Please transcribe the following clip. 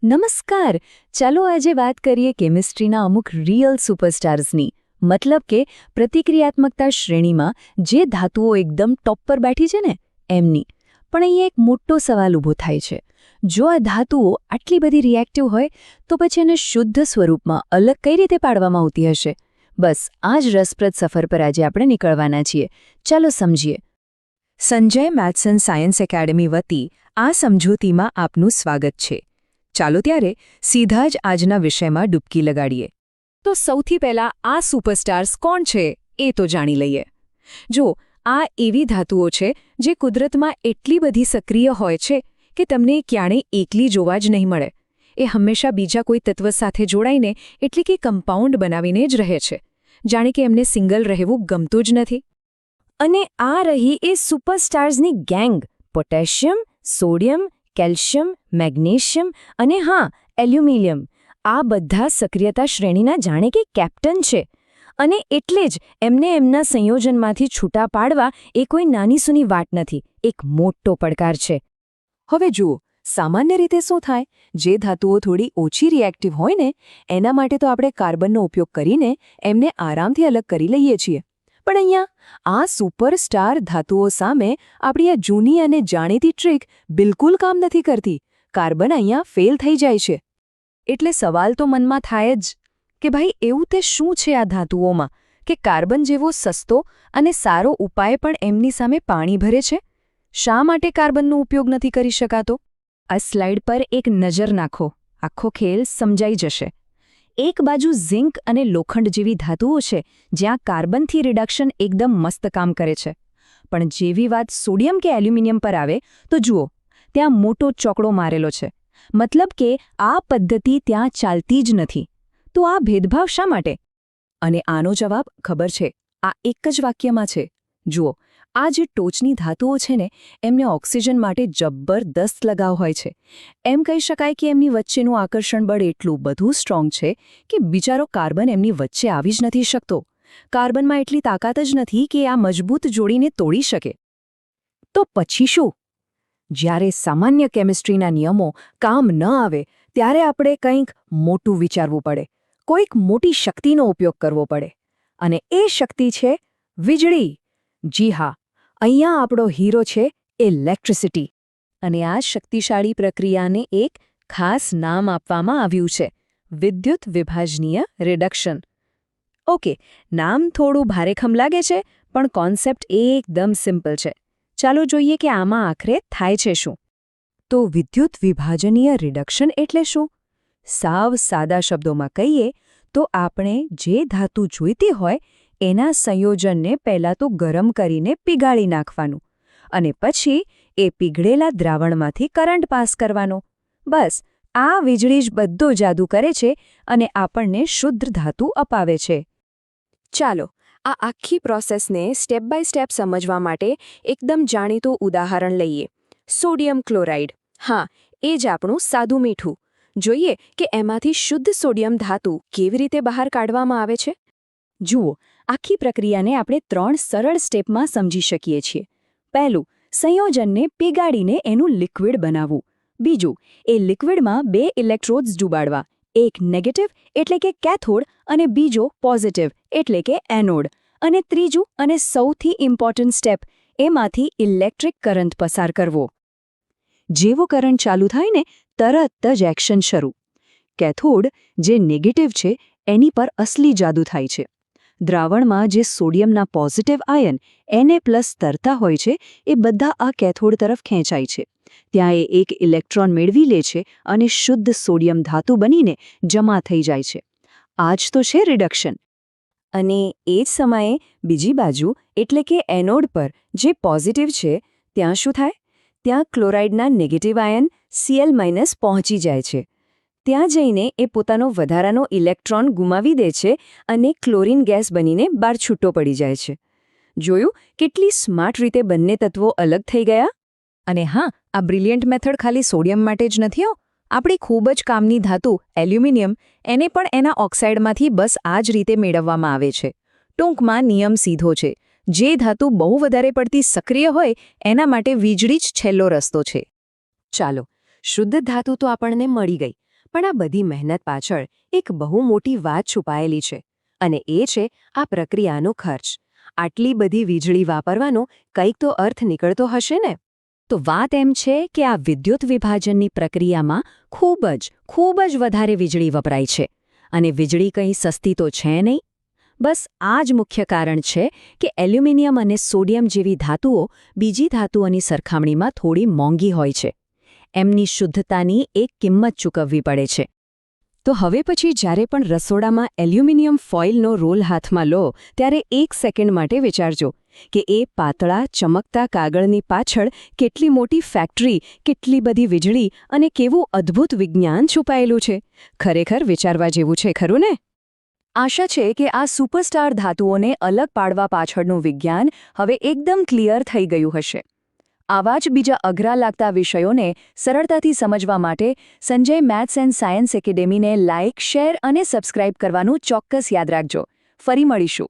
નમસ્કાર. ચાલો આજે વાત કરીએ કેમિસ્ટ્રીના અમુક રિયલ સુપરસ્ટાર્સની. મતલબ કે પ્રતિક્રિયાત્મકતા શ્રેણીમાં જે ધાતુઓ એકદમ ટોપ પર બેઠી છે ને એમની. પણ અહીંયા એક મોટો સવાલ ઊભો થાય છે. જો આ ધાતુઓ આટલી બધી રિએક્ટિવ હોય તો પછી એને શુદ્ધ સ્વરૂપમાં અલગ કઈ રીતે પાડવામાં આવતી હશે? બસ આ જ રસપ્રદ સફર પર આજે આપણે નીકળવાના છીએ. ચાલો સમજીએ. Sanjay maths and science academy વતી આ સમજૂતીમાં આપનું સ્વાગત છે. ચાલો ત્યારે સીધા જ આજના વિષયમાં ડૂબકી લગાડીએ. તો સૌથી પહેલા આ સુપરસ્ટાર્સ કોણ છે એ તો જાણી લઈએ. જો આ એવી ધાતુઓ છે જે કુદરતમાં એટલી બધી સક્રિય હોય છે કે તમને ક્યારેય એકલી જોવા જ નહીં મળે. એ હંમેશા બીજા કોઈ તત્વ સાથે જોડાઈને એટલે કે કમ્પાઉન્ડ બનાવીને જ રહે છે. જાણે કે એમને સિંગલ રહેવું ગમતું જ નથી. અને આ રહી એ સુપરસ્ટાર્સની gang. Potassium, sodium, calcium, magnesium અને હા એલ્યુમિનિયમ. આ બધા સક્રિયતા શ્રેણીના જાણે કે કેપ્ટન છે. અને એટલે જ એમને એમના સંયોજનમાંથી છૂટા પાડવા એ કોઈ નાનીસૂની વાત નથી, એક મોટો પડકાર છે. હવે જુઓ, સામાન્ય રીતે શું થાય? જે ધાતુઓ થોડી ઓછી રિએક્ટિવ હોય ને એના માટે તો આપણે કાર્બનનો ઉપયોગ કરીને એમને આરામથી અલગ કરી લઈએ છીએ. પણ અહીંયા આ સુપરસ્ટાર ધાતુઓ સામે આપણી આ જૂની અને જાણીતી ટ્રીક બિલકુલ કામ નથી કરતી. કાર્બન અહીંયા ફેલ થઈ જાય છે. એટલે સવાલ તો મનમાં થાય જ કે ભાઈ એવું તે શું છે આ ધાતુઓમાં કે કાર્બન જેવો સસ્તો અને સારો ઉપાય પણ એમની સામે પાણી ભરે છે? શા માટે કાર્બનનો ઉપયોગ નથી કરી શકાતો? આ સ્લાઇડ પર એક નજર નાખો, આખો ખેલ સમજાઈ જશે. એક બાજુ ઝિંક અને લોખંડ જેવી ધાતુઓ છે જ્યાં કાર્બનથી રિડક્શન એકદમ મસ્ત કામ કરે છે. પણ જેવી વાત સોડિયમ કે એલ્યુમિનિયમ પર આવે તો જુઓ, ત્યાં મોટો ચોકડો મારેલો છે. મતલબ કે આ પદ્ધતિ ત્યાં ચાલતી જ નથી. તો આ ભેદભાવ શા માટે? અને આનો જવાબ ખબર છે. આ એક જ વાક્યમાં છે. જુઓ, આ જે ટોચની ધાતુઓ છે ને એમને ઓક્સિજન માટે જબરદસ્ત લગાવ હોય છે. એમ કહી શકાય કે એમની વચ્ચેનું આકર્ષણ બળ એટલું બધું સ્ટ્રોંગ છે કે બિચારો કાર્બન એમની વચ્ચે આવી જ નથી શકતો. કાર્બનમાં એટલી તાકાત જ નથી કે આ મજબૂત જોડીને તોડી શકે. તો પછી શું? જ્યારે સામાન્ય કેમિસ્ટ્રીના નિયમો કામ ન આવે ત્યારે આપણે કંઈક મોટું વિચારવું પડે. કોઈક મોટી શક્તિનો ઉપયોગ કરવો પડે. અને એ શક્તિ છે વીજળી. જી હા, અહીંયા આપણો હીરો છે ઇલેક્ટ્રિસિટી. અને આ શક્તિશાળી પ્રક્રિયાને એક ખાસ નામ આપવામાં આવ્યું છે, વિદ્યુત વિભાજનીય રિડક્શન. ઓકે, નામ થોડું ભારેખમ લાગે છે, પણ કોન્સેપ્ટ એકદમ સિમ્પલ છે. ચાલો જોઈએ કે આમાં આખરે થાય છે શું. તો વિદ્યુત વિભાજનીય રિડક્શન એટલે શું? સાવ સાદા શબ્દોમાં કહીએ તો આપણે જે ધાતુ જોઈતી હોય એના સંયોજનને પહેલાં તો ગરમ કરીને પીગાળી નાખવાનું અને પછી એ પીગળેલા દ્રાવણમાંથી કરંટ પાસ કરવાનો. બસ આ વીજળી જ બધો જાદુ કરે છે અને આપણને શુદ્ધ ધાતુ અપાવે છે. ચાલો આ આખી પ્રોસેસને સ્ટેપ બાય સ્ટેપ સમજવા માટે એકદમ જાણીતું ઉદાહરણ લઈએ. Sodium chloride. હા, એ જ આપણું સાદું મીઠું. જોઈએ કે એમાંથી શુદ્ધ સોડિયમ ધાતુ કેવી રીતે બહાર કાઢવામાં આવે છે. જુઓ, આખી પ્રક્રિયાને આપણે 3 સરળ સ્ટેપમાં સમજી શકીએ છીએ. પહેલું, સંયોજનને પીગાળીને એનું લિક્વિડ બનાવવું. બીજું, એ લિક્વિડમાં 2 ઇલેક્ટ્રોડ્સ ડૂબાડવા, એક નેગેટિવ એટલે કે કેથોડ અને બીજો પોઝિટિવ એટલે કે એનોડ. અને ત્રીજું અને સૌથી ઇમ્પોર્ટન્ટ સ્ટેપ, એમાંથી ઇલેક્ટ્રિક કરંટ પસાર કરવો. જેવો કરંટ ચાલુ થાય ને તરત જ એક્શન શરૂ. કેથોડ જે નેગેટિવ છે એની પર અસલી જાદુ થાય છે. દ્રાવણમાં જે સોડિયમના પોઝિટિવ આયન Na+ તરતા હોય છે એ બધા આ કેથોડ તરફ ખેંચાય છે. ત્યાં એ એક ઇલેક્ટ્રોન મેળવી લે છે અને શુદ્ધ સોડિયમ ધાતુ બનીને જમા થઈ જાય છે. આ જ તો છે રિડક્શન. અને એ જ સમયે બીજી બાજુ એટલે કે એનોડ પર જે પોઝિટિવ છે ત્યાં શું થાય? ત્યાં ક્લોરાઇડના નેગેટિવ આયન Cl- પહોંચી જાય છે. ત્યાં જઈને એ પોતાનો વધારાનો ઇલેક્ટ્રોન ગુમાવી દે છે અને ક્લોરીન ગેસ બનીને બહાર છૂટો પડી જાય છે. જોયું કેટલી સ્માર્ટ રીતે બંને તત્વો અલગ થઈ ગયા? અને હા, આ બ્રિલિયન્ટ મેથડ ખાલી સોડિયમ માટે જ નથી હો. આપણી ખૂબ જ કામની ધાતુ એલ્યુમિનિયમ એને પણ એના ઓક્સાઇડમાંથી બસ આ જ રીતે મેળવવામાં આવે છે. ટૂંકમાં નિયમ સીધો છે. જે ધાતુ બહુ વધારે પડતી સક્રિય હોય એના માટે વીજળી જ છેલ્લો રસ્તો છે. ચાલો, શુદ્ધ ધાતુ તો આપણને મળી ગઈ. પણ આ બધી મહેનત પાછળ એક બહુ મોટી વાત છુપાયેલી છે, અને એ છે આ પ્રક્રિયાનો ખર્ચ. આટલી બધી વીજળી વાપરવાનો કંઈક તો અર્થ નીકળતો હશે ને? તો વાત એમ છે કે આ વિદ્યુત વિભાજનની પ્રક્રિયામાં ખૂબ જ વધારે વીજળી વપરાય છે, અને વીજળી કંઈ સસ્તી તો છે નહીં. બસ આ જ મુખ્ય કારણ છે કે એલ્યુમિનિયમ અને સોડિયમ જેવી ધાતુઓ બીજી ધાતુઓની સરખામણીમાં થોડી મોંઘી હોય છે. એમની શુદ્ધતાની એક કિંમત ચૂકવવી પડે છે. તો હવે પછી જ્યારે પણ રસોડામાં એલ્યુમિનિયમ ફોઇલનો રોલ હાથમાં લો ત્યારે 1 સેકન્ડ માટે વિચારજો કે એ પાતળા ચમકતા કાગળની પાછળ કેટલી મોટી ફેક્ટરી, કેટલી બધી વીજળી અને કેવું અદ્ભુત વિજ્ઞાન છુપાયેલું છે. ખરેખર વિચારવા જેવું છે, ખરું ને? આશા છે કે આ સુપરસ્ટાર ધાતુઓને અલગ પાડવા પાછળનું વિજ્ઞાન હવે એકદમ ક્લિયર થઈ ગયું હશે. આવા જ બીજા અઘરા લાગતા વિષયોને સરળતાથી સમજવા માટે સંજય મેથ્સ એન્ડ સાયન્સ એકેડેમીને લાઇક, શેર અને સબસ્ક્રાઇબ કરવાનું ચોક્કસ યાદ રાખજો. ફરી મળીશું.